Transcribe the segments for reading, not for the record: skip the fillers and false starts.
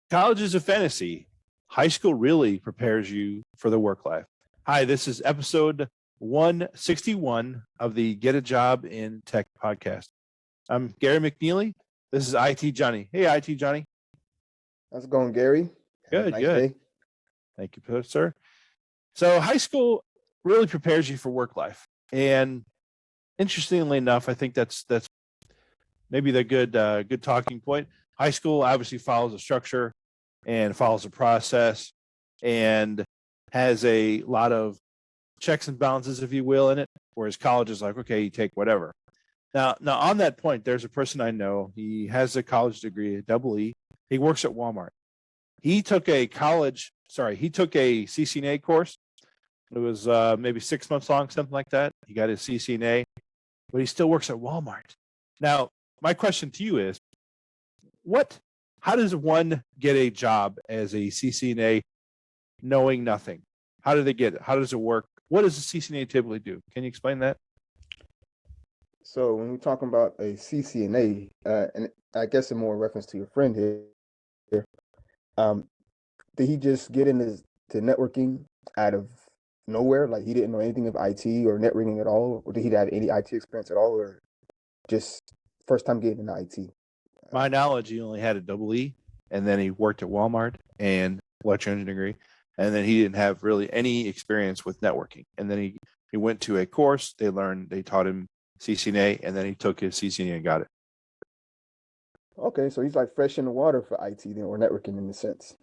College is a fantasy. High school really prepares you for the work life. Hi, this is episode 161 of the Get a Job in Tech podcast. I'm Gary McNeely. This is IT Johnny. Hey, IT Johnny. How's it going, Gary? Good, Nice good. day. Thank you, sir. So high school really prepares you for work life. And interestingly enough, I think that's maybe the good talking point. High school obviously follows a structure and follows a process and has a lot of checks and balances, if you will, in it. Whereas college is like, okay, you take whatever. Now on that point, there's a person I know. He has a college degree, a double E. He works at Walmart. He took a CCNA course. It was maybe 6 months long, something like that. He got his CCNA, but he still works at Walmart. Now, my question to you is, how does one get a job as a CCNA knowing nothing? How do they get it? How does it work? What does a CCNA typically do? Can you explain that? So when we're talking about a CCNA, and I guess in more reference to your friend here, did he just get into networking out of nowhere? Like he didn't know anything of IT or networking at all? Or did he have any IT experience at all? Or just first time getting into IT? My knowledge, he only had a double E, and then he worked at Walmart and electrical engineering, and then he didn't have really any experience with networking. And then he went to a course. They taught him CCNA, and then he took his CCNA and got it. Okay, so he's like fresh in the water for IT then, or networking in a sense.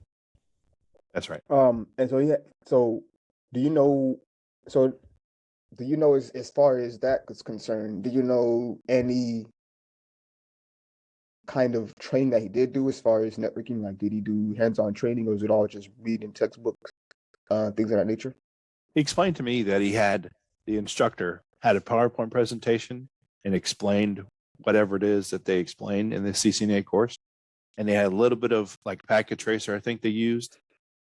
That's right. And so do you know? So do you know as far as that is concerned? Do you know any kind of training that he did do as far as networking? Like, did he do hands-on training, or was it all just reading textbooks, things of that nature? He explained to me that the instructor had a PowerPoint presentation and explained whatever it is that they explained in the CCNA course. And they had a little bit of like packet tracer, I think they used,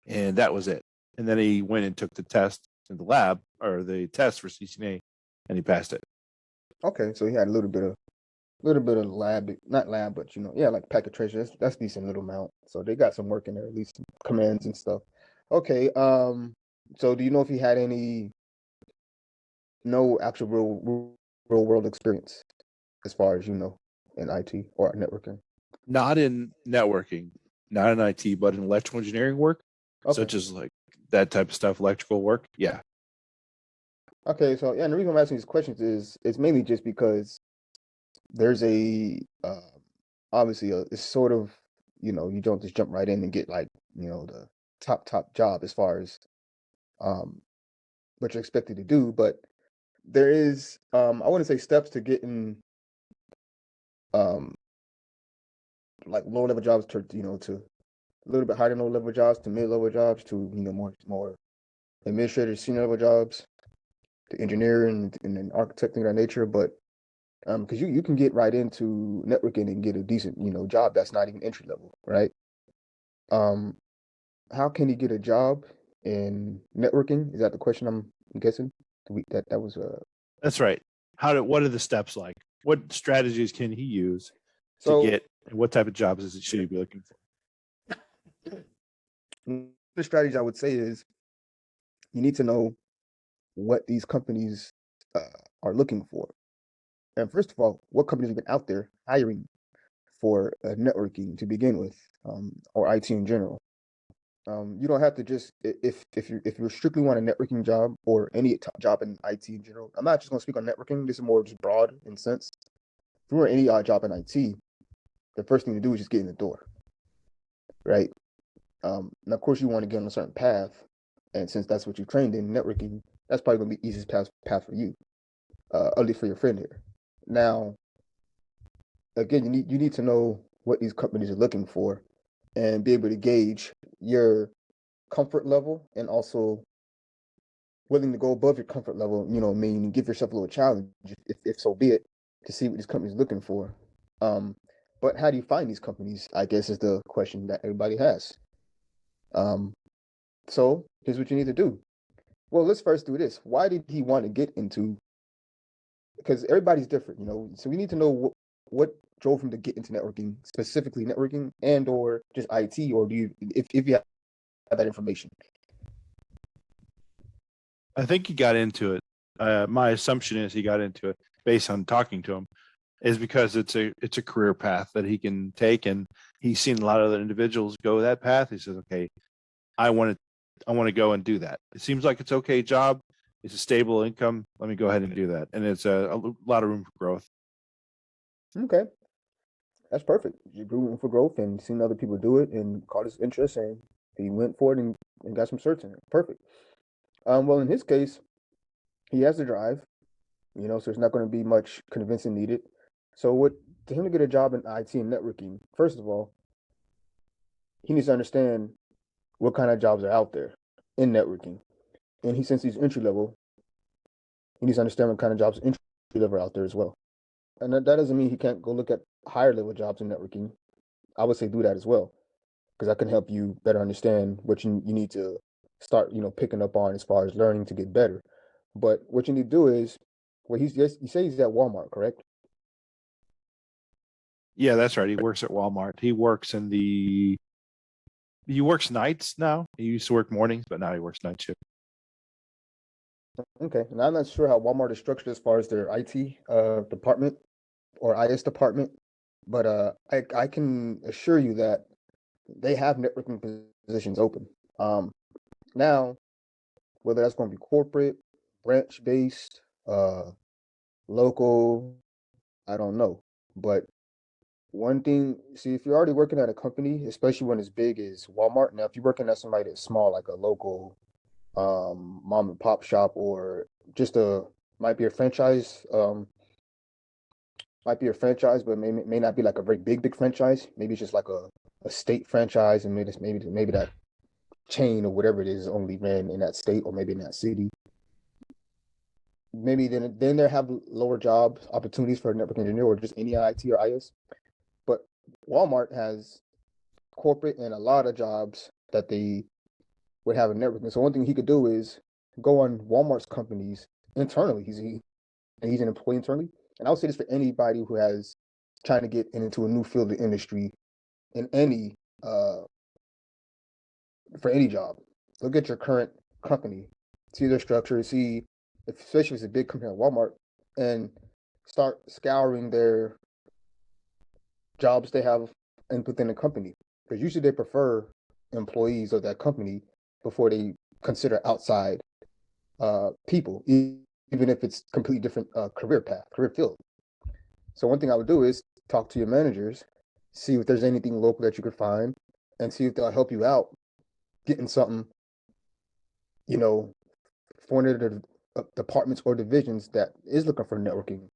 and that was it. And then he went and took the test in the lab, or the test for CCNA, and he passed it. Okay, so he had a little bit of lab, not lab, but like packet tracer. That's decent little amount. So they got some work in there, at least some commands and stuff. Okay, so do you know if he had no actual real world experience as far as in IT or networking? Not in networking, not in IT, but in electrical engineering work, such as like that type of stuff, electrical work. Yeah. Okay, so and the reason I'm asking these questions is it's mainly just because there's obviously it's sort of you don't just jump right in and get like the top job as far as what you're expected to do, but there is I wouldn't say steps to getting like low level jobs to to a little bit higher low level jobs to mid level jobs to more administrative senior level jobs to engineering and then architecting of that nature, but because you can get right into networking and get a decent job that's not even entry level, right? How can you get a job in networking? Is that the question I'm guessing? That was That's right. What are the steps like? What strategies can he use so to get, and what type of jobs should he be looking for? the strategy I would say is you need to know what these companies are looking for. And first of all, what companies have been out there hiring for networking to begin with, or IT in general. You don't have to just if you strictly want a networking job or any job in IT in general. I'm not just going to speak on networking. This is more just broad in sense. If you want any job in IT, the first thing to do is just get in the door, right? And of course, you want to get on a certain path, and since that's what you trained in networking, that's probably going to be the easiest path for you, at least for your friend here. Now, again, you need to know what these companies are looking for, and be able to gauge your comfort level, and also willing to go above your comfort level. Meaning give yourself a little challenge, if so be it, to see what these companies are looking for. But how do you find these companies? I guess is the question that everybody has. So here's what you need to do. Well, let's first do this. Why did he want to get into? Because everybody's different, so we need to know what drove him to get into networking, specifically networking and or just IT, or do you, if you have that information? I think he got into it. My assumption is he got into it based on talking to him, is because it's a career path that he can take, and he's seen a lot of other individuals go that path. He says, okay, I want to go and do that. It seems like it's okay job. It's a stable income. Let me go ahead and do that, and it's a lot of room for growth. Okay, that's perfect. You grew room for growth and seen other people do it and caught his interest, and he went for it and got some certs in it. Perfect. Well, in his case, he has the drive, so there's not going to be much convincing needed. So, what to him to get a job in IT and networking, first of all, he needs to understand what kind of jobs are out there in networking. And since he's entry level, he needs to understand what kind of jobs entry level are out there as well. And that doesn't mean he can't go look at higher level jobs in networking. I would say do that as well, because that can help you better understand what you need to start, picking up on as far as learning to get better. But what you need to do is, well, you say he's at Walmart, correct? Yeah, that's right. He works at Walmart. He works nights now. He used to work mornings, but now he works night shift. Okay. And I'm not sure how Walmart is structured as far as their IT department or IS department, but I can assure you that they have networking positions open. Now, whether that's going to be corporate, branch based, local, I don't know. But one thing, see, if you're already working at a company, especially when it's big as Walmart, now if you're working at somebody that's small, like a local mom and pop shop, or just might be a franchise, but may not be like a very big franchise. Maybe it's just like a state franchise, and maybe that chain or whatever it is only ran in that state or maybe in that city. Maybe then they have lower job opportunities for a network engineer or just any IT or IS. But Walmart has corporate and a lot of jobs that they would have a networking. So one thing he could do is go on Walmart's companies internally. He's an employee internally, and I would say this for anybody who has trying to get into a new field of industry in any for any job. Look at your current company, see their structure, see especially if it's a big company like Walmart, and start scouring their jobs they have within the company. Because usually they prefer employees of that company before they consider outside people, even if it's completely different career path, career field. So one thing I would do is talk to your managers, see if there's anything local that you could find, and see if they'll help you out getting something, for one of the departments or divisions that is looking for networking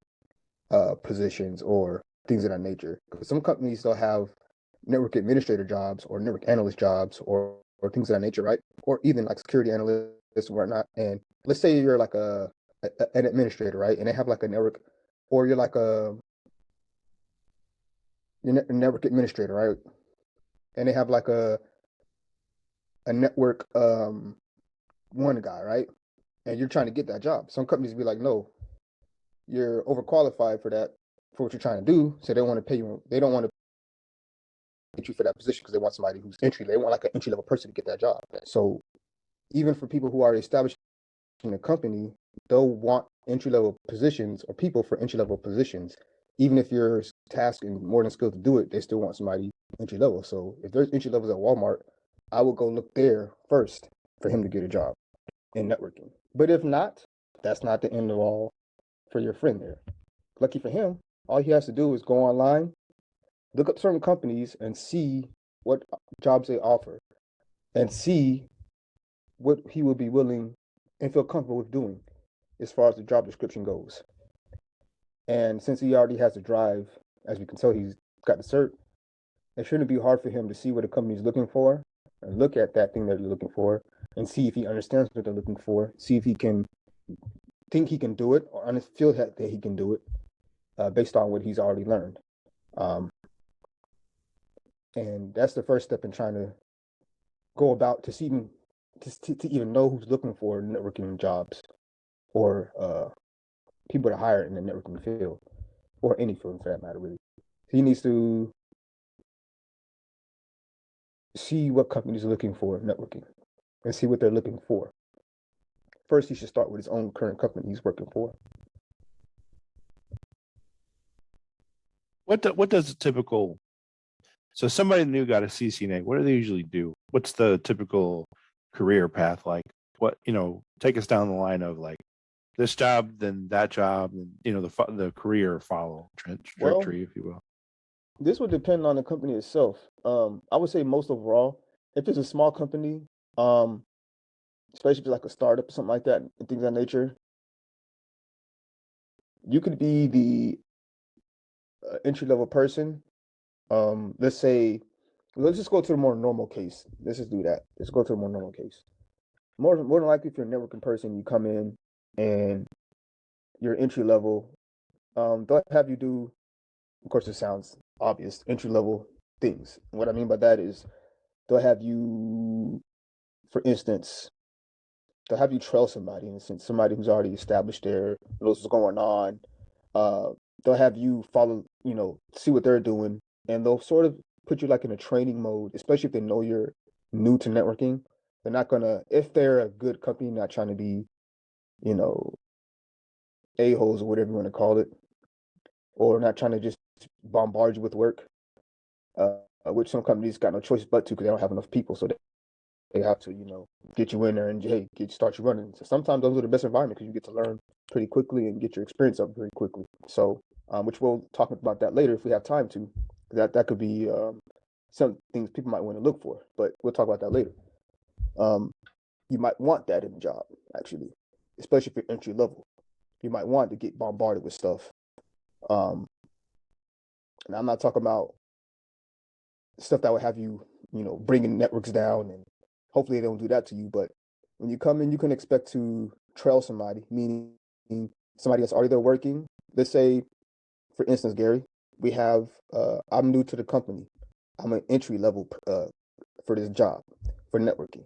positions or things of that nature. Because some companies still have network administrator jobs or network analyst jobs or things of that nature, right? Or even like security analysts and whatnot. And let's say you're like an administrator, right? And they have like a network, or you're like a network administrator, right? And they have like a network one guy, right? And you're trying to get that job. Some companies be like, no, you're overqualified for that, for what you're trying to do. So they want to pay you. They don't want to pay you for that position because they want somebody who's entry. They want like an entry level person to get that job. So even for people who are established in the company, they'll want entry level positions or people for entry level positions. Even if you're tasked and more than skilled to do it, they still want somebody entry level. So if there's entry levels at Walmart, I would go look there first for him to get a job in networking. But if not, that's not the end of all for your friend there. Lucky for him, all he has to do is go online, look up certain companies and see what jobs they offer and see what he will be willing and feel comfortable with doing as far as the job description goes. And since he already has the drive, as we can tell, he's got the cert, it shouldn't be hard for him to see what a company is looking for and look at that thing that they're looking for and see if he understands what they're looking for, see if he can think he can do it or feel that he can do it based on what he's already learned. And that's the first step in trying to go about to see to even know who's looking for networking jobs or people to hire in the networking field or any field for that matter, really. He needs to see what companies are looking for networking and see what they're looking for. First, he should start with his own current company he's working for. What does a typical so somebody new got a CCNA? What do they usually do? What's the typical career path like? What take us down the line of like this job, then that job, and the career follow Well, trajectory, if you will. this would depend on the company itself. I would say most overall, if it's a small company, um, especially if it's like a startup or something like that, and things of that nature, you could be the entry level person. Let's say, let's just go to the more normal case. Let's just do that. Let's go to a more normal case. More than likely, if you're a networking person, you come in and you're entry level. They'll have you do, of course, it sounds obvious, entry level things. What I mean by that is they'll have you, for instance, they'll have you trail somebody, in a sense, somebody who's already established there, knows what's going on. Uh, they'll have you follow, see what they're doing, and they'll sort of put you like in a training mode, especially if they know you're new to networking. They're not gonna, if they're a good company, not trying to be, you know, a-holes or whatever you want to call it, or not trying to just bombard you with work, which some companies got no choice but to because they don't have enough people. So they have to, get you in there and hey, start you running. So sometimes those are the best environment because you get to learn pretty quickly and get your experience up pretty quickly. So, which we'll talk about that later if we have time to. That could be some things people might want to look for, but we'll talk about that later. Um, you might want that in a job, actually, especially if you're entry level. You might want to get bombarded with stuff. Um, and I'm not talking about stuff that would have you, bringing networks down, and hopefully they don't do that to you. But when you come in, you can expect to trail somebody, meaning somebody that's already there working. Let's say, for instance, Gary, we have, I'm new to the company. I'm an entry level for this job for networking.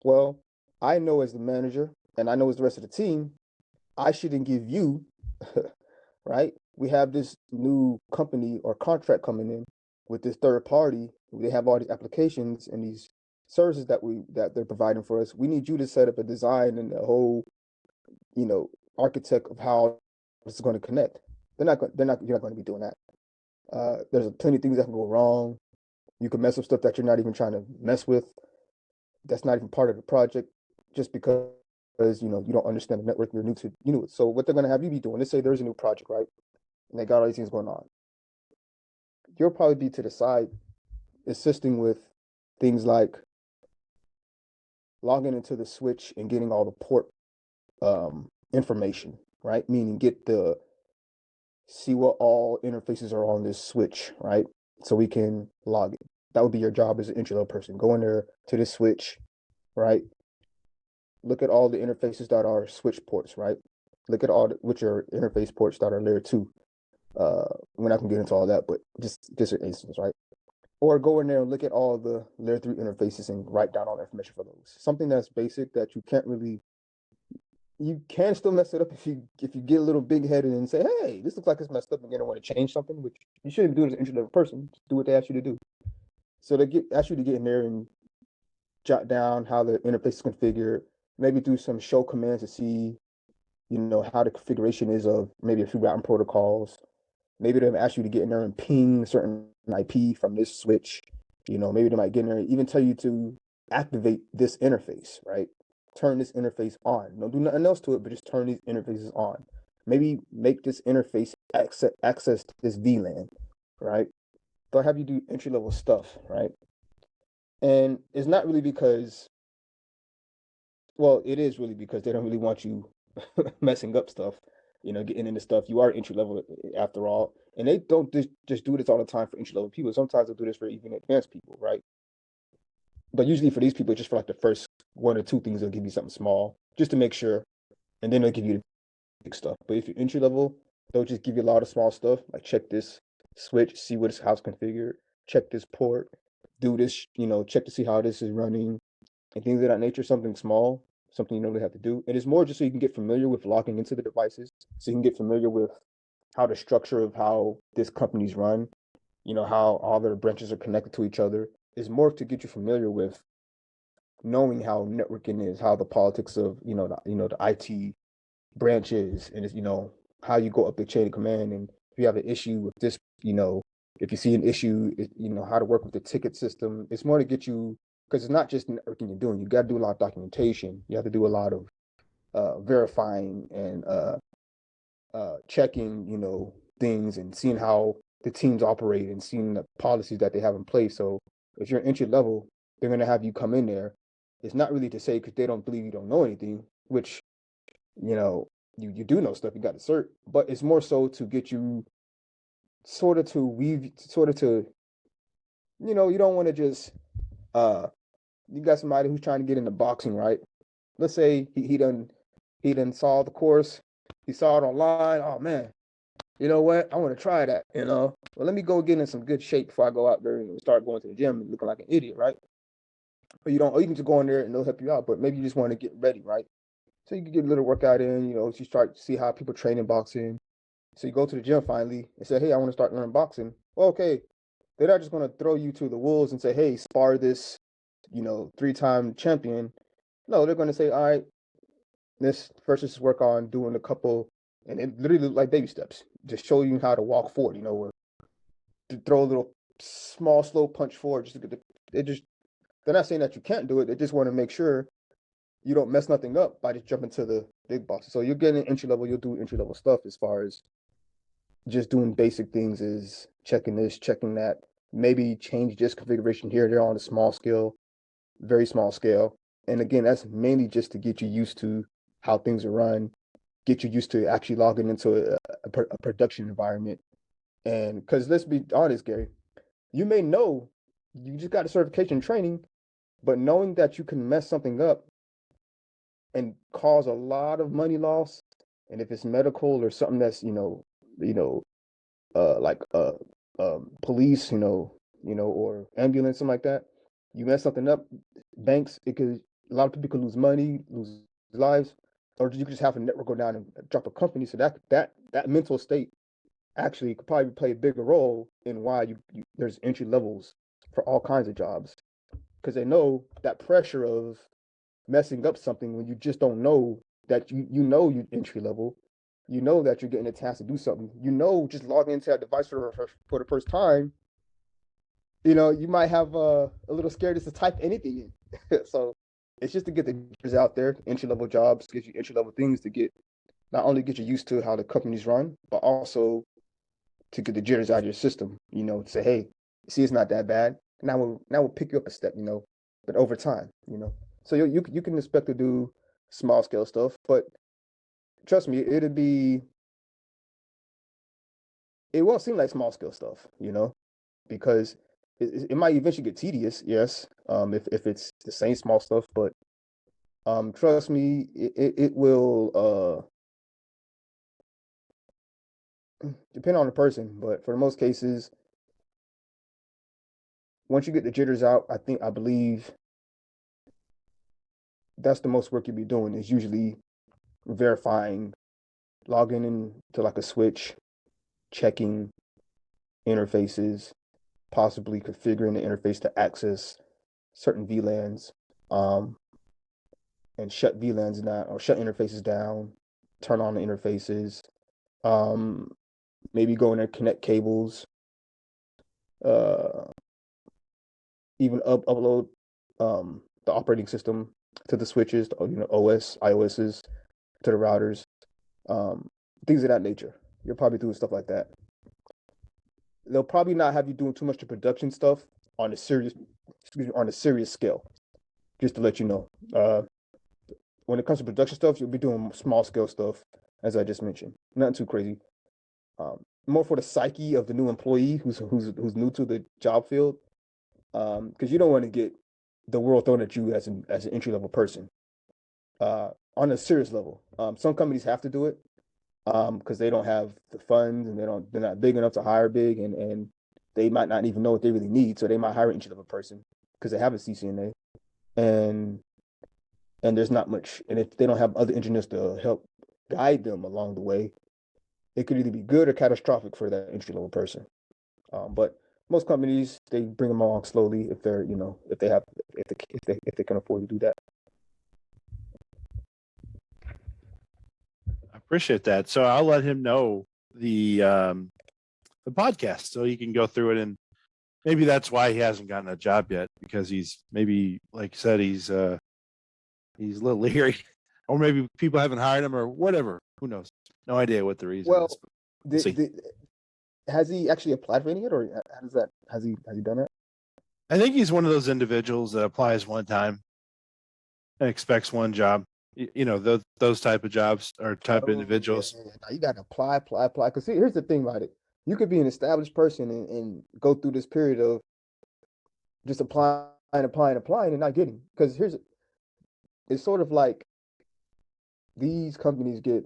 Well, I know as the manager and I know as the rest of the team, I shouldn't give you, right? We have this new company or contract coming in with this third party. They have all these applications and these services that they're providing for us. We need you to set up a design and a whole, architect of how this is going to connect. You're not going to be doing that. There's plenty of things that can go wrong. You can mess up stuff that you're not even trying to mess with. That's not even part of the project, just because you don't understand the network. You're new to it. So what they're going to have you be doing? Let's say there's a new project, right? And they got all these things going on. You'll probably be to the side assisting with things like logging into the switch and getting all the port information, right? Meaning see what all interfaces are on this switch, right? So we can log it. That would be your job as an entry level person. Go in there to this switch, right? Look at all the interfaces that are switch ports, right? Look at which are interface ports that are layer 2. We're not gonna get into all that, but just an instance, right? Or go in there and look at all the layer 3 interfaces and write down all the information for those. Something that's basic that you can still mess it up if you get a little big headed and say, hey, this looks like it's messed up and you don't want to change something, which you shouldn't do as an entry level person. Just do what they ask you to do. So they ask you to get in there and jot down how the interface is configured, maybe do some show commands to see, how the configuration is of maybe a few routing protocols. Maybe they ask you to get in there and ping a certain IP from this switch. Maybe they might get in there and even tell you to activate this interface, right? Turn this interface on. Don't do nothing else to it, but just turn these interfaces on. Maybe make this interface access this VLAN, right? They'll have you do entry level stuff, right? And it's not really because, well, it is really because they don't really want you messing up stuff, getting into stuff. You are entry level after all. And they don't just do this all the time for entry level people. Sometimes they'll do this for even advanced people, right? But usually for these people, just for like the first one or two things, they'll give you something small just to make sure. And then they'll give you the big stuff. But if you're entry level, they'll just give you a lot of small stuff, like check this switch, see what how it's configured, check this port, do this, check to see how this is running, and things of that nature. Something small, something you know they have to do. And it's more just so you can get familiar with logging into the devices, so you can get familiar with how the structure of how this company's run, how all their branches are connected to each other. It's more to get you familiar with knowing how networking is, how the politics of the IT branch is, and it's how you go up the chain of command, and if you have an issue with this, if you see an issue, how to work with the ticket system. It's more to get you, because it's not just networking you're doing. You got to do a lot of documentation. You have to do a lot of verifying and checking, things and seeing how the teams operate and seeing the policies that they have in place. So if you're entry level, they're going to have you come in there. It's not really to say because they don't believe you don't know anything, which, you do know stuff, you got to cert, but it's more so to get you you don't want to just, you got somebody who's trying to get into boxing, right? Let's say he done saw the course, he saw it online. Oh man, you know what? I want to try that. Well, let me go get in some good shape before I go out there and start going to the gym and looking like an idiot, right? But or you can just go in there and they'll help you out. But maybe you just want to get ready, right? So you can get a little workout in. You start to see how people train in boxing. So you go to the gym finally and say, hey, I want to start learning boxing. Well, okay, they're not just going to throw you to the wolves and say, hey, spar this, 3-time champion. No, they're going to say, all right, this first just work on doing a couple, and it literally look like baby steps. Just show you how to walk forward, or to throw a little small, slow punch forward. Just to get they're not saying that you can't do it. They just want to make sure you don't mess nothing up by just jumping to the big boss. So you're getting entry level, you'll do entry level stuff as far as just doing basic things, is checking this, checking that, maybe change this configuration here, there on a small scale, very small scale. And again, that's mainly just to get you used to how things are run, get you used to actually logging into a production environment. And because let's be honest, Gary, you may know you just got a certification training, but knowing that you can mess something up and cause a lot of money loss, and if it's medical or something that's like police, or ambulance, something like that, you mess something up, banks, a lot of people could lose money, lose lives, or you could just have a network go down and drop a company. So that mental state actually could probably play a bigger role in why there's entry levels for all kinds of jobs, because they know that pressure of messing up something when you just don't know that you entry level, that you're getting a task to do something, just logging into that device for the first time, you might have a little scared just to type anything in. So it's just to get the jitters out there. Entry level jobs gives you entry level things to not only get you used to how the companies run, but also to get the jitters out of your system. To say, hey, see, it's not that bad. Now we'll pick you up a step. But over time. So you can expect to do small scale stuff, but trust me, it won't seem like small scale stuff. Because it might eventually get tedious, yes, if it's the same small stuff, but trust me, it will depend on the person, but for most cases, once you get the jitters out, I believe that's the most work you'll be doing, is usually verifying, logging into like a switch, checking interfaces, possibly configuring the interface to access certain VLANs, and shut VLANs down or shut interfaces down, turn on the interfaces, maybe go in there, connect cables, uh, even upload the operating system to the switches, OS, iOSs, to the routers, things of that nature. You're probably doing stuff like that. They'll probably not have you doing too much of production stuff on a serious, scale. Just to let you know, when it comes to production stuff, you'll be doing small scale stuff, as I just mentioned. Nothing too crazy. More for the psyche of the new employee who's new to the job field, because you don't want to get the world thrown at you as an entry level person. On a serious level, some companies have to do it because they don't have the funds and they're not big enough to hire big, and they might not even know what they really need, so they might hire an entry level person because they have a CCNA, and there's not much, and if they don't have other engineers to help guide them along the way, it could either be good or catastrophic for that entry level person. But most companies they bring them along slowly if they're if they have if they can afford to do that. I appreciate that. So I'll let him know the podcast so he can go through it, and maybe that's why he hasn't gotten a job yet, because he's maybe, like you said, he's a little leery, or maybe people haven't hired him or whatever. Who knows? No idea what the reason Well, is. But we'll see. has he actually applied for any yet, or how does that has he done that? I think he's one of those individuals that applies one time and expects one job. You know, those type of jobs or type of Oh, yeah, individuals. yeah, yeah. Now you got to apply. Because see, here's the thing about it: you could be an established person and go through this period of just applying, and not getting. Because it's sort of like these companies get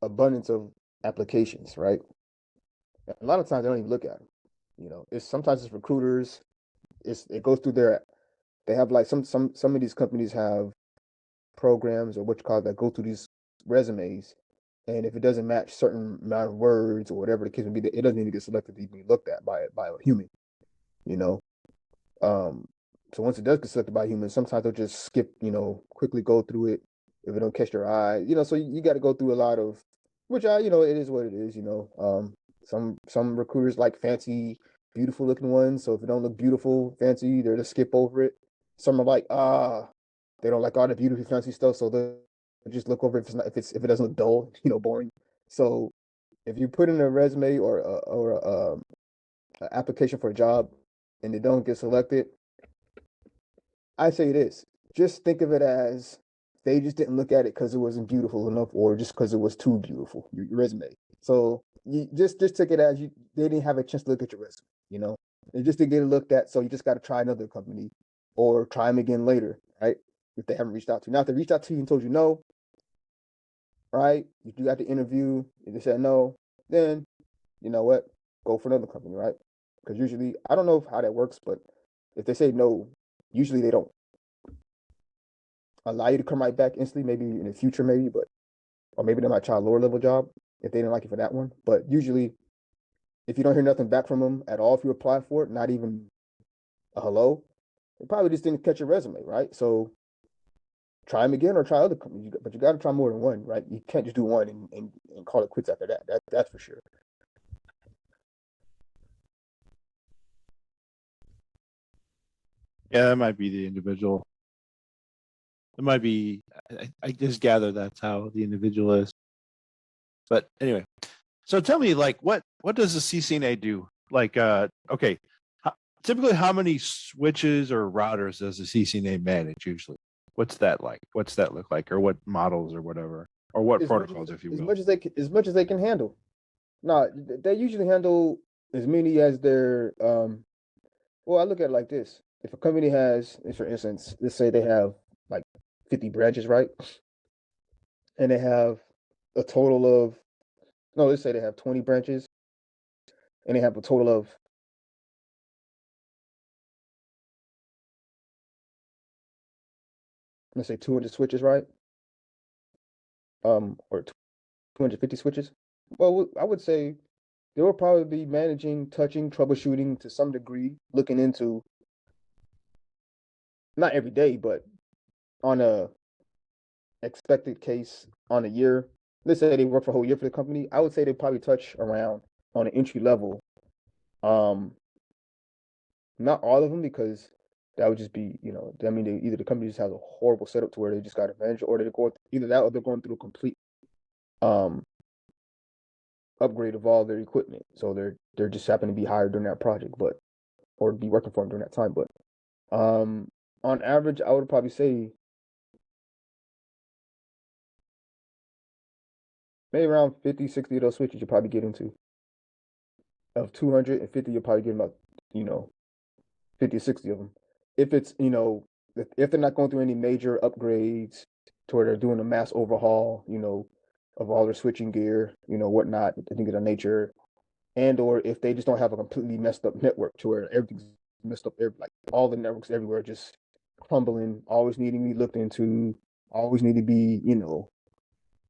abundance of applications, right? A lot of times they don't even look at them. It's sometimes it's recruiters. It goes through their. They have like some of these companies have programs or what you call it that go through these resumes, and if it doesn't match certain amount of words or whatever the case may be, it doesn't even get selected to even be looked at by a human. You know, um, so once it does get selected by a human, sometimes they'll just skip. Quickly go through it if it don't catch their eye. So you got to go through a lot of, which it is what it is. Some recruiters like fancy, beautiful looking ones. So if it don't look beautiful, fancy, they're just skip over it. Some are like they don't like all the beautiful fancy stuff, so they'll just look over if it's not if it doesn't look dull, boring. So if you put in a resume or a application for a job and it don't get selected, I say this: just think of it as they just didn't look at it because it wasn't beautiful enough, or just because it was too beautiful, your resume. So you just take it as they didn't have a chance to look at your resume. They just didn't get it looked at, so you just got to try another company or try them again later, right? If they haven't reached out to you. Now, if they reached out to you and told you no, right? You got the interview, and they said no, then you know what? Go for another company, right? Because usually, I don't know how that works, but if they say no, usually they don't allow you to come right back instantly. Maybe in the future, maybe, or maybe they might try a lower level job if they didn't like you for that one. But usually, if you don't hear nothing back from them at all, if you apply for it, not even a hello, they probably just didn't catch your resume, right? So try them again or try other companies. But you got to try more than one, right? You can't just do one and call it quits after that. That's for sure. Yeah, that might be the individual. It might be. I just gather that's how the individual is. But anyway, so tell me, like, what does the CCNA do? Like, okay, typically, how many switches or routers does the CCNA manage usually? What's that like? What's that look like, or what models, or whatever, or what protocols, if you will? As much as they can handle. No, they usually handle as many as their. Well, I look at it like this: if a company has, for instance, let's say they have like 50 branches, right? And they have a total of no, let's say they have 20 branches, and they have a total of let's say 200 switches, right? Or 250 switches. Well, I would say they will probably be managing, touching, troubleshooting to some degree, looking into not every day, but on a expected case on a year. Let's say they work for a whole year for the company. I would say they probably touch around on an entry level. Um, Not all of them because that would just be, I mean, either the company just has a horrible setup to where they just got to manage, or they're going either that or they're going through a complete um upgrade of all their equipment. So they're just happen to be hired during that project, but or be working for them during that time. But um, on average, I would probably say maybe around 50, 60 of those switches you'll probably get into. Of 250, you'll probably get about, you know, 50 or 60 of them. If it's, if they're not going through any major upgrades to where they're doing a mass overhaul, of all their switching gear, whatnot, I think of that nature, and or if they just don't have a completely messed up network to where everything's messed up, like all the networks everywhere just crumbling, always needing to be looked into, always need to be,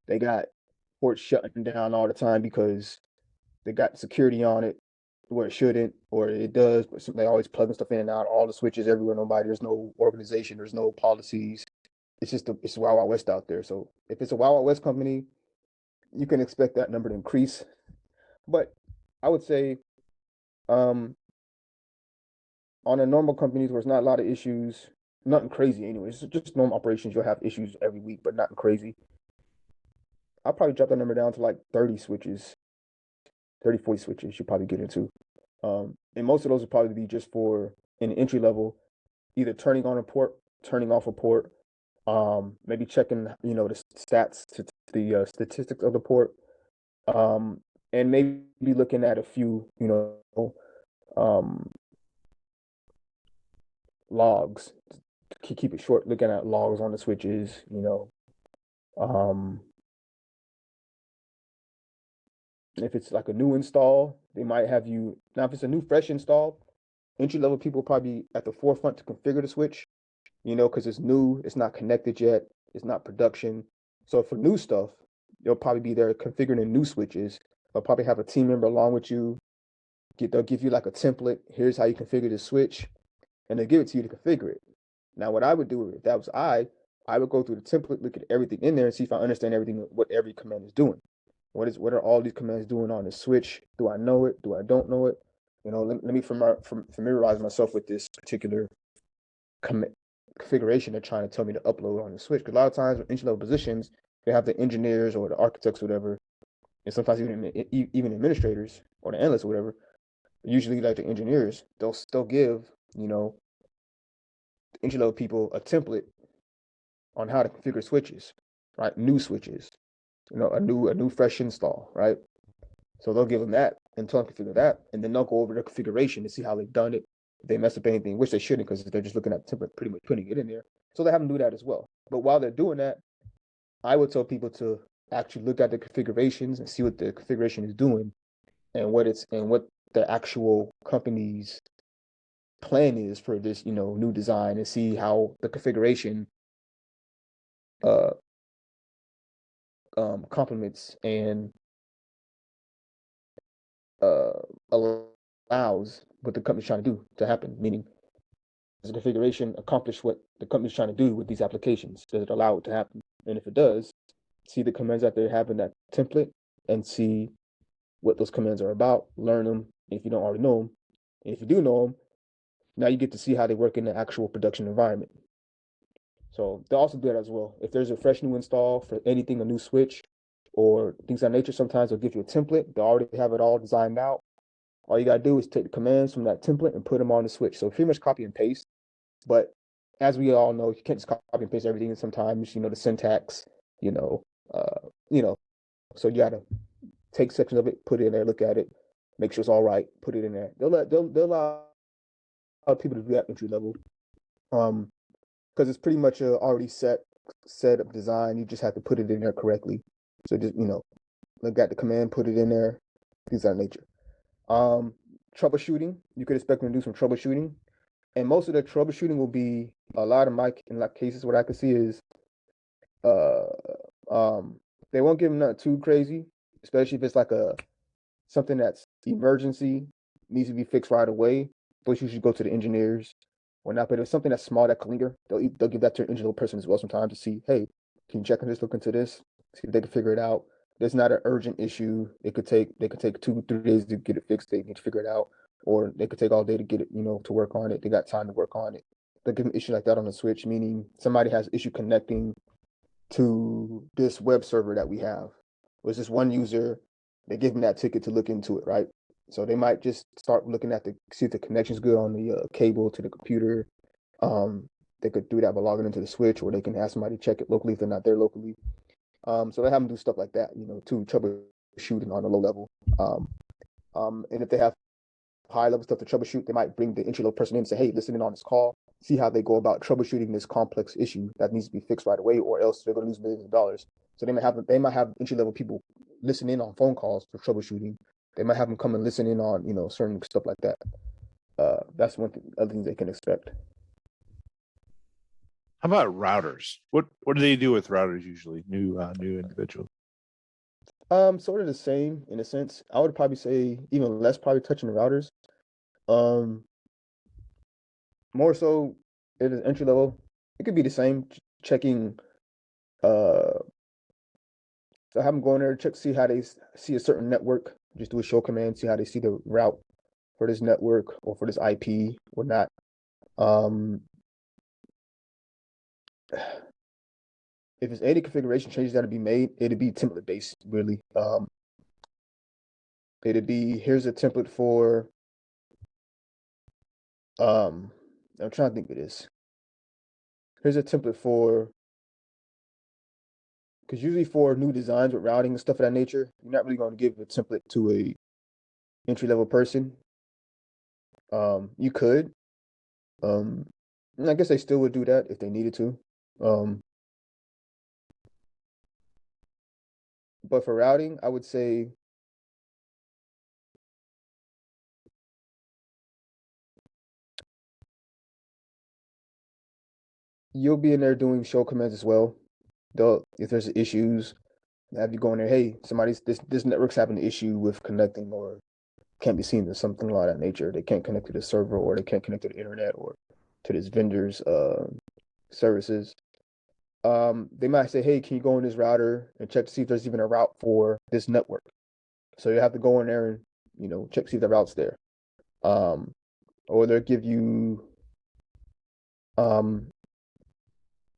they got ports shutting down all the time because they got security on it, where it shouldn't, or it does, but they always plugging stuff in and out, all the switches everywhere, nobody, there's no organization, there's no policies. It's Wild Wild West out there. So if it's a Wild Wild West company, you can expect that number to increase. But I would say, um, on a normal companies where it's not a lot of issues, nothing crazy anyways, just normal operations, you'll have issues every week, but nothing crazy. I'll probably drop that number down to like 30 switches, 30, 40 switches you'll probably get into. And most of those will probably be just for an entry level, either turning on a port, turning off a port, maybe checking, the stats to the statistics of the port, and maybe looking at a few, um, logs. To keep it short, looking at logs on the switches, if it's like a new install, they might have you now. If it's a new fresh install, entry level people will probably be at the forefront to configure the switch, because it's new, it's not connected yet, it's not production. So for new stuff, they'll probably be there configuring the new switches. They'll probably have a team member along with you. They'll give you like a template. Here's how you configure the switch, and they give it to you to configure it. Now, what I would do if that was I would go through the template, look at everything in there, and see if I understand everything, what every command is doing. What are all these commands doing on the switch? Do I know it? Do I don't know it? Let me familiarize myself with this particular configuration they're trying to tell me to upload on the switch. Because a lot of times with entry level positions, they have the engineers or the architects or whatever, and sometimes even administrators or the analysts or whatever. Usually, like the engineers, they'll give entry level people a template on how to configure switches, right? New switches, a new fresh install, right? So they'll give them that and tell them to configure that, and then they'll go over the configuration to see how they've done it. If they mess up anything, which they shouldn't, because they're just looking at the template, pretty much putting it in there. So they have them do that as well. But while they're doing that, I would tell people to actually look at the configurations and see what the configuration is doing, and what the actual company's plan is for this, new design, and see how the configuration uh complements and allows what the company's trying to do to happen. Meaning, does the configuration accomplish what the company's trying to do with these applications? Does it allow it to happen? And if it does, see the commands that they have in that template and see what those commands are about. Learn them if you don't already know them. And if you do know them, now you get to see how they work in the actual production environment. So they'll also do that as well. If there's a fresh new install for anything, a new switch or things of that nature, sometimes they'll give you a template. They already have it all designed out. All you gotta do is take the commands from that template and put them on the switch. So pretty much copy and paste. But as we all know, you can't just copy and paste everything. And sometimes, the syntax, you know, uh, you know, so you gotta take sections of it, put it in there, look at it, make sure it's all right, put it in there. They'll allow people to do that entry level, because it's pretty much a already set up design. You just have to put it in there correctly. So just look at the command, put it in there, things of that nature. Troubleshooting, you could expect them to do some troubleshooting, and most of the troubleshooting will be a lot of in like cases. What I can see is, uh, they won't give them nothing too crazy, especially if it's like something that's emergency, needs to be fixed right away. Those usually go to the engineers or not. But if it's something that's small that can linger, they'll give that to an engineer person as well sometimes to see, hey, can you check on this, look into this, see if they can figure it out. There's not an urgent issue. They could take 2-3 days to get it fixed. They need to figure it out, or they could take all day to get it, to work on it. They got time to work on it. They give an issue like that on the switch, meaning somebody has issue connecting to this web server that we have. It was this one user. They give them that ticket to look into it, right? So they might just start looking at see if the connection's good on the cable to the computer. They could do that by logging into the switch, or they can ask somebody to check it locally if they're not there locally. So they have them do stuff like that, to troubleshooting on a low level. And if they have high level stuff to troubleshoot, they might bring the entry level person in and say, hey, listen in on this call, see how they go about troubleshooting this complex issue that needs to be fixed right away, or else they're going to lose millions of dollars. So they might have entry level people listen in on phone calls for troubleshooting. They might have them come and listen in on, certain stuff like that. That's one thing, other things they can expect. How about routers? What do they do with routers usually? New individuals. Sort of the same in a sense. I would probably say even less probably touching the routers. Um, More so it is entry level. It could be the same, checking uh so have them go in there, check, see how they see a certain network, just do a show command, see how they see the route for this network or for this IP or not. Um, if there's any configuration changes that to be made, it'd be template based, really. It'd be here's a template for um I'm trying to think of this. Here's a template for because usually for new designs with routing and stuff of that nature, you're not really going to give a template to a entry level person. You could. Um, I guess they still would do that if they needed to. Um, but for routing, I would say you'll be in there doing show commands as well. They'll if there's issues, have you go in there, hey, somebody's this network's having an issue with connecting or can't be seen or something like that nature. They can't connect to the server or they can't connect to the internet or to this vendor's services. They might say, hey, can you go in this router and check to see if there's even a route for this network? So you have to go in there and check to see if the route's there. Um, or they'll give you um,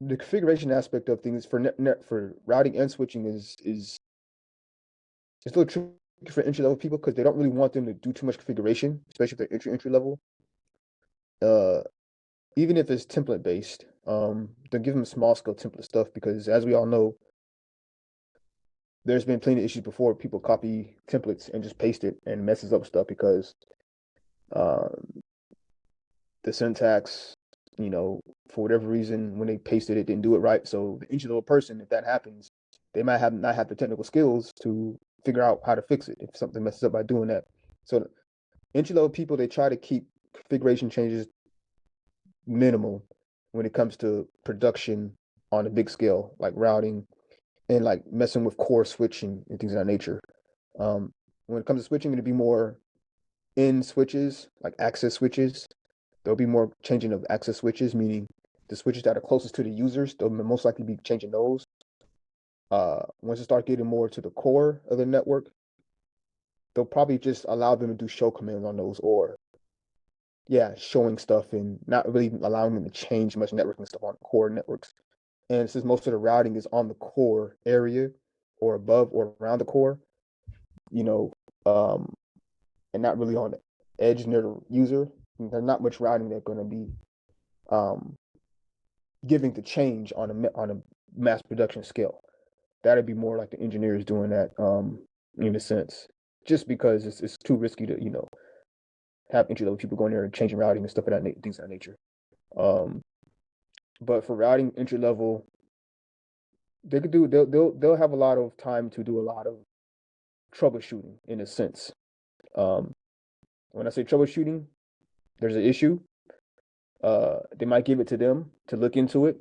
the configuration aspect of things for net for routing and switching is it's a little tricky for entry level people because they don't really want them to do too much configuration, especially if they're entry level. Uh, Even if it's template based, they'll give them small scale template stuff because as we all know, there's been plenty of issues before people copy templates and just paste it and messes up stuff because um, the syntax, for whatever reason, when they pasted it, didn't do it right. So the entry level person, if that happens, they might have not have the technical skills to figure out how to fix it if something messes up by doing that. So entry level people, they try to keep configuration changes minimal when it comes to production on a big scale, like routing and like messing with core switching and things of that nature. Um, when it comes to switching, it'll be more in switches, like access switches. There'll be more changing of access switches, meaning the switches that are closest to the users, they'll most likely be changing those. Once it start getting more to the core of the network, they'll probably just allow them to do show commands on those, or yeah, showing stuff and not really allowing them to change much networking stuff on core networks. And since most of the routing is on the core area or above or around the core, you know, um, and not really on the edge near the user, there's not much routing that's going to be um, giving to change on a mass production scale. That'd be more like the engineers doing that in a sense, just because it's too risky to have entry level people going there and changing routing and stuff of that things of that nature. Um, but for routing entry level, they could do they'll have a lot of time to do a lot of troubleshooting in a sense. Um, when I say troubleshooting, there's an issue. They might give it to them to look into it,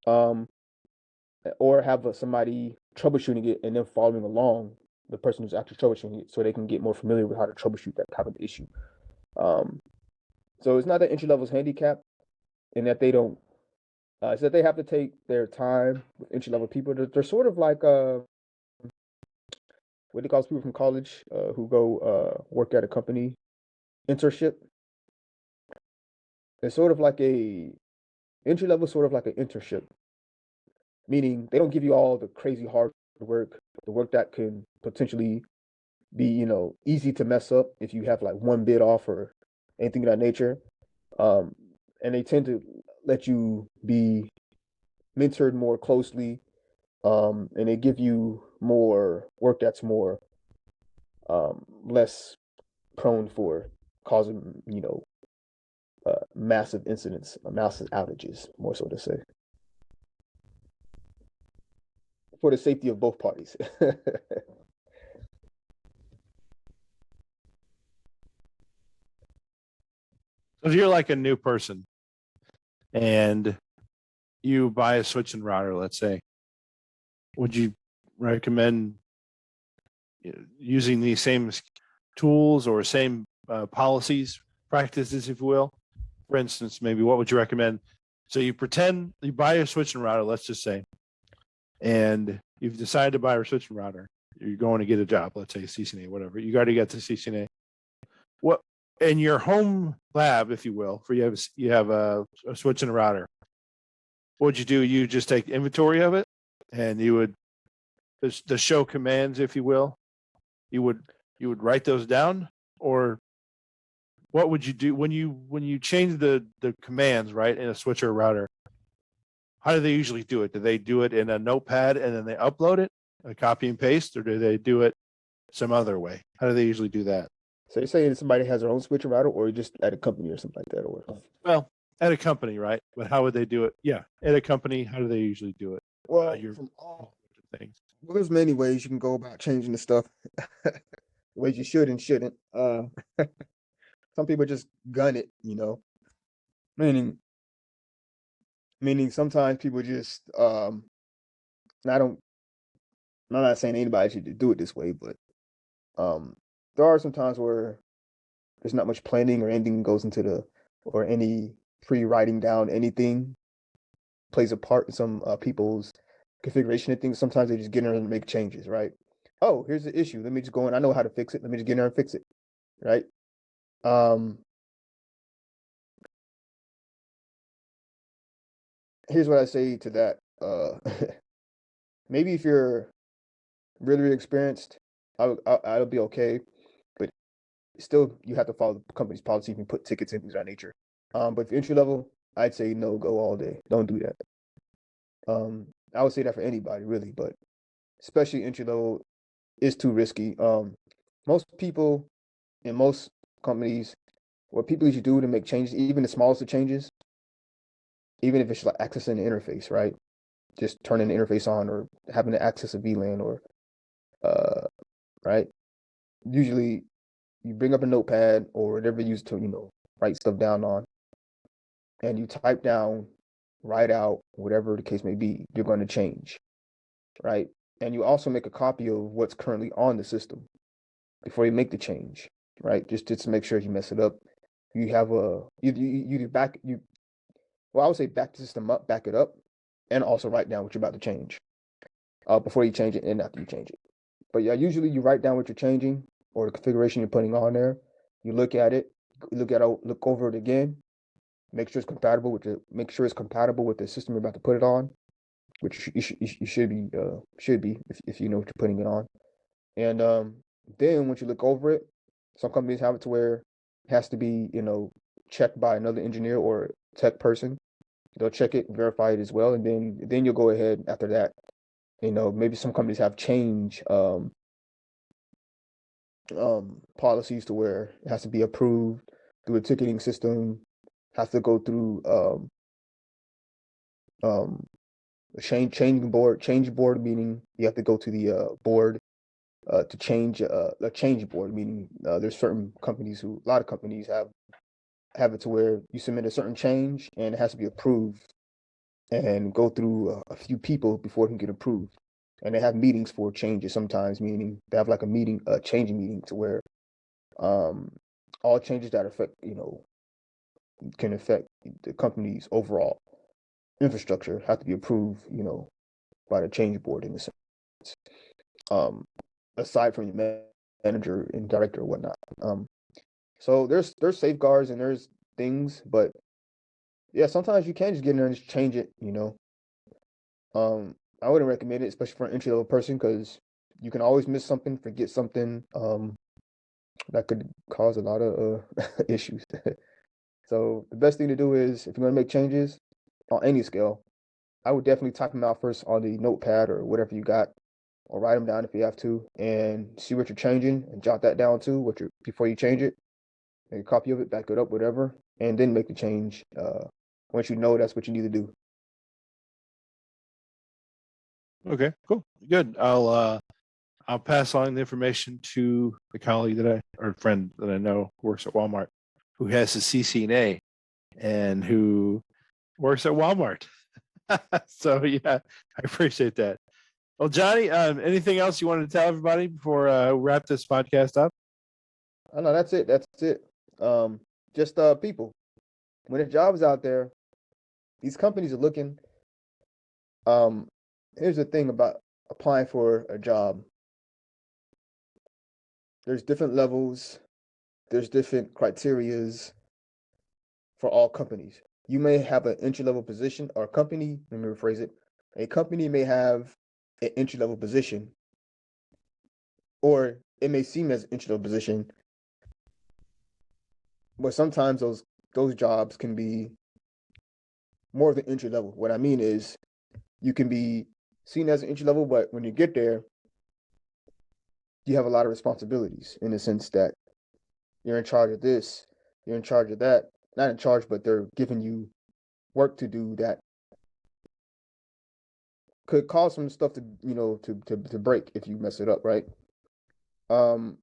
um, or have somebody troubleshooting it and then following along the person who's actually troubleshooting it, so they can get more familiar with how to troubleshoot that type of issue. Um, so it's not that entry level's handicap in that they don't. It's that they have to take their time with entry level people. They're sort of like what they call people from college who go work at a company internship. It's sort of like a entry level, sort of like an internship, meaning they don't give you all the crazy hard work, the work that can potentially be, easy to mess up if you have like one bit off or anything of that nature. Um, and they tend to let you be mentored more closely, and they give you more work that's more less prone for causing, massive incidents, massive outages, more so to say, for the safety of both parties. So if you're like a new person and you buy a switching router, let's say, would you recommend using these same tools or same policies, practices, if you will. For instance, maybe what would you recommend? So you pretend you buy a switching router, let's just say, and you've decided to buy a switching router. You're going to get a job, let's say CCNA, whatever. You got to get to CCNA. What in your home lab, if you will, for you have a switch and a router. What would you do? You just take inventory of it, and you would the show commands, if you will. You would write those down, or what would you do when you change the commands, right, in a switch or a router? How do they usually do it? Do they do it in a notepad and then they upload it, a copy and paste, or do they do it some other way? How do they usually do that? So you're saying somebody has their own switch router, or just at a company or something like that, or Well, at a company, right? But how would they do it? Yeah, at a company, how do they usually do it? well, Your from all things. well, there's many ways you can go about changing the stuff. Ways you should and shouldn't. Some people just gun it, meaning sometimes people just I don't I'm not saying anybody should do it this way, but there are some times where there's not much planning or anything goes into or any pre-writing down anything plays a part in some people's configuration of things. Sometimes they just get in there and make changes, right? Oh, here's the issue. Let me just go in. I know how to fix it. Let me just get in there and fix it, right? Here's what I say to that. Maybe if you're really, really experienced, I'll be okay. But still, you have to follow the company's policy and put tickets and things of that nature. But if you're entry level, I'd say no, go all day. Don't do that. I would say that for anybody, really, but especially entry level is too risky. Most people in most companies, what people usually do to make changes, even the smallest of changes, even if it's like accessing the interface, right? Just turning the interface on or having to access a VLAN or right? Usually you bring up a notepad or whatever you use to, write stuff down on, and you type down, write out, whatever the case may be, you're going to change, right? And you also make a copy of what's currently on the system before you make the change, right? Just to make sure you mess it up. You have I would say back the system up, back it up, and also write down what you're about to change before you change it and after you change it. But yeah, usually you write down what you're changing or the configuration you're putting on there. You look at it, look over it again, make sure it's compatible with the system you're about to put it on, which you should be if you know what you're putting it on. And then once you look over it, some companies have it to where it has to be checked by another engineer or tech person. They'll check it, verify it as well, and then you'll go ahead after that. Maybe some companies have change policies to where it has to be approved through a ticketing system, has to go through a change board, meaning you have to go to the board to change a change board, meaning there's certain companies a lot of companies have it to where you submit a certain change and it has to be approved and go through a few people before it can get approved. And they have meetings for changes sometimes, meaning they have like a changing meeting to where all changes that affect, can affect the company's overall infrastructure have to be approved, by the change board in a sense. Aside from your manager and director or whatnot. So there's safeguards and there's things, but yeah, sometimes you can just get in there and just change it, I wouldn't recommend it, especially for an entry level person, because you can always miss something, forget something, that could cause a lot of issues. So the best thing to do is if you're going to make changes on any scale, I would definitely type them out first on the notepad or whatever you got, or write them down if you have to, and see what you're changing and jot that down too, before you change it. Make a copy of it, back it up, whatever, and then make the change once you know that's what you need to do. Okay, cool, good. I'll pass on the information to the colleague or friend that I know who works at Walmart, who has a CCNA and who works at Walmart. So yeah, I appreciate that. Well, Johnny, anything else you wanted to tell everybody before we wrap this podcast up? I know that's it. That's it. Just people. When a job's out there, these companies are looking. Here's the thing about applying for a job. There's different levels. There's different criterias for all companies. You may have an entry level position, or a company. Let me rephrase it. A company may have an entry level position, or it may seem as an entry level position, but sometimes those jobs can be more of the entry level. What I mean is, you can be seen as an entry level, but when you get there, you have a lot of responsibilities in the sense that you're in charge of this, you're in charge of that. Not in charge, but they're giving you work to do that could cause some stuff to to break if you mess it up, right? So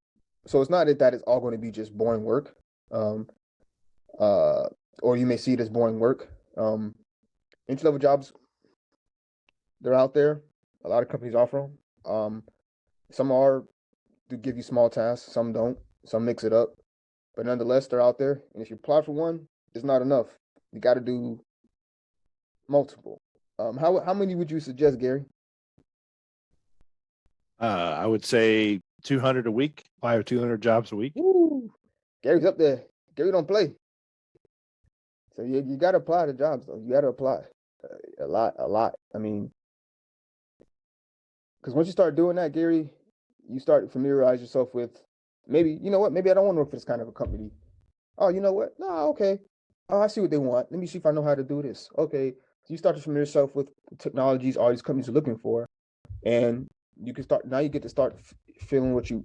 it's not that it's all going to be just boring work, um, or you may see it as boring work. Entry level jobs, they're out there. A lot of companies offer them. Some are to give you small tasks, some don't. Some mix it up, but nonetheless, they're out there. And if you apply for one, it's not enough. You got to do multiple. How many would you suggest, Gary? I would say 200 a week, 5 or 200 jobs a week. Woo! Gary's up there. Gary don't play. So you got to apply to jobs, though. You got to apply a lot. I mean, because once you start doing that, Gary, you start to familiarize yourself with maybe, you know what, maybe I don't want to work for this kind of a company. Oh, you know what? No, okay. Oh, I see what they want. Let me see if I know how to do this. Okay. So you start to familiar yourself with technologies all these companies are looking for. And you can start, now you get to start feeling what you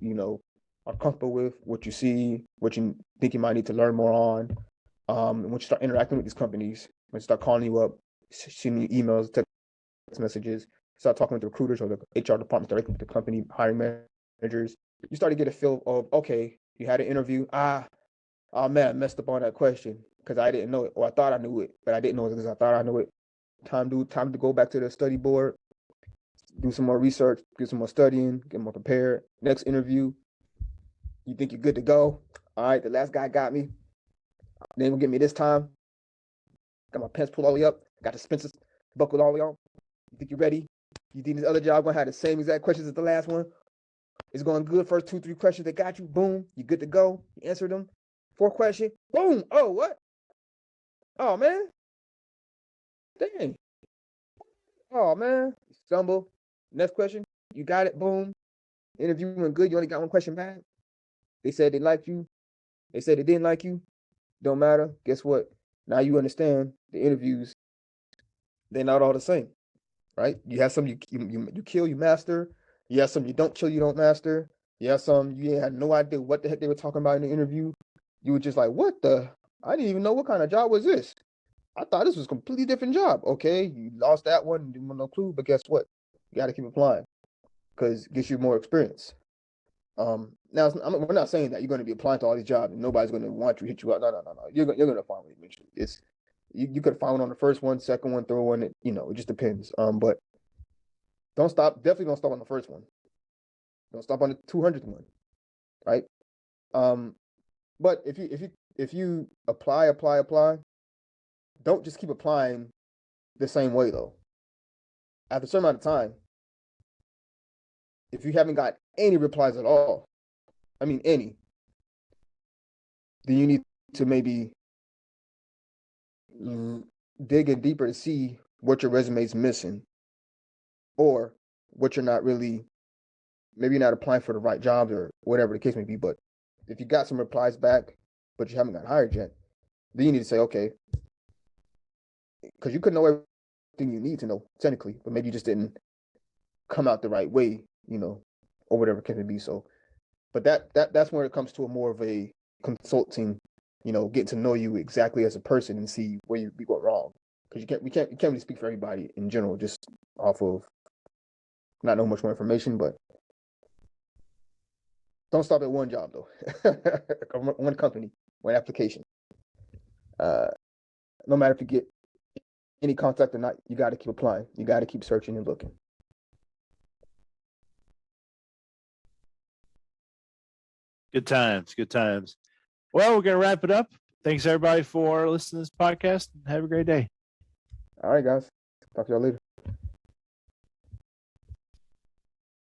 are comfortable with, what you see, what you think you might need to learn more on. And once you start interacting with these companies, when you start calling you up, sending you emails, text messages, start talking with the recruiters or the HR departments directly with the company, hiring managers, you start to get a feel of, okay, you had an interview. Oh man, I messed up on that question because I didn't know it, or I thought I knew it, but I didn't know it because I thought I knew it. Time to go back to the study board, do some more research, do some more studying, get more prepared. Next interview, you think you're good to go. All right, the last guy got me. They ain't gonna get me this time. Got my pants pulled all the way up. Got the Spencers buckled all the way on. You think you're ready? You think this other job gonna have the same exact questions as the last one? It's going good. First 2-3 questions they got you. Boom, you good to go. You answered them. Fourth question. Boom. Oh, what? Oh man. Dang. Oh man. Stumble. Next question. You got it. Boom. Interview went good. You only got one question back. They said they liked you. They said they didn't like you. Don't matter. Guess what? Now you understand the interviews. They're not all the same, right? You have some you kill, you master. You have some you don't kill, you don't master. You have some you had no idea what the heck they were talking about in the interview. You were just like, what the? I didn't even know what kind of job was this. I thought this was a completely different job. Okay, you lost that one, didn't want no clue, but guess what? You got to keep applying because it gets you more experience. Now we're not saying that you're going to be applying to all these jobs and nobody's going to want to hit you up. No. You're going to find one eventually. It's you could find one on the first one, second one, third one. It just depends. But don't stop. Definitely don't stop on the first one. Don't stop on the 200th one, right? But if you apply, don't just keep applying the same way though. After a certain amount of time, if you haven't got any replies at all, I mean any, then you need to maybe dig in deeper to see what your resume is missing or what you're not really, maybe you're not applying for the right jobs or whatever the case may be. But if you got some replies back, but you haven't got hired yet, then you need to say, okay, because you could know everything you need to know technically, but maybe you just didn't come out the right way, or whatever it can be. So, but that's where it comes to a more of a consulting, getting to know you exactly as a person and see where you go wrong. Because you can't really speak for everybody in general, just off of not know much more information. But don't stop at one job though, one company, one application. No matter if you get any contact or not, you got to keep applying. You got to keep searching and looking. Good times. Good times. Well, we're going to wrap it up. Thanks, everybody, for listening to this podcast. Have a great day. All right, guys. Talk to y'all later.